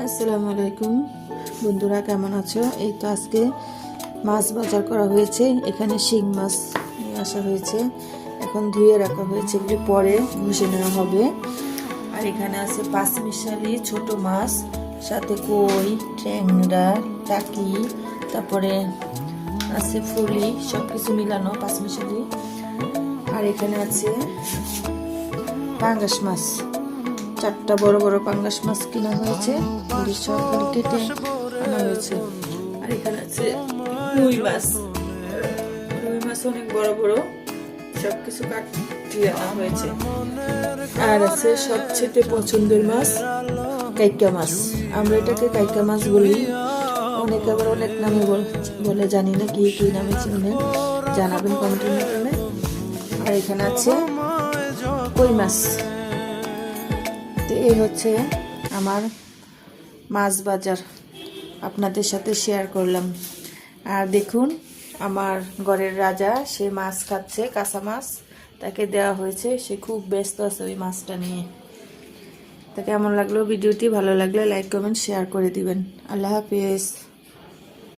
আসসালামু আলাইকুম বন্ধুরা, কেমন আছো? এই তো আজকে মাছ বাজার করা হয়েছে। এখানে শিং মাছ নিয়ে আসা হয়েছে, এখন ধুয়ে রাখা হয়েছে, এগুলি পরে ঘষে নেওয়া হবে। আর এখানে আছে পাঁচমিশালি ছোট মাছ, সাথে কই, ট্যাংরা, টাকি, তারপরে আছে ফুলি, সব কিছু মিলানো পাঁচমিশালি। আর এখানে আছে পাঙ্গাস মাছ, 4টা বড় বড় পাঙ্গাস মাছ কিনা হয়েছে, সরকারি কেটে আনা হয়েছে। আর এখানে আছে রুই মাছ, রুই মাছ অনেক বড় বড়, সবকিছু কাটিয়ে আনা হয়েছে। আর আছে সবচেয়ে পছন্দের মাছ কাইকা মাছ, আমরা এটাকে কাইকা মাছ বলি, অনেকে আবার অনেক নামে বলে, জানি না কি কি নামে চিনে, জানাবেন কমেন্টের মাধ্যমে। আর এখানে আছে কই মাছ। তো এই হচ্ছে আমার মাছ বাজার, আপনাদের সাথে শেয়ার করলাম। আর দেখুন আমার ঘরের রাজা, সে মাছ খাচ্ছে, কাঁচা মাছ তাকে দেওয়া হয়েছে, সে খুব ব্যস্ত আছে ওই মাছটা নিয়ে। তো কেমন লাগলো ভিডিওটি? ভালো লাগলে লাইক কমেন্ট শেয়ার করে দিবেন। আল্লাহ হাফেজ।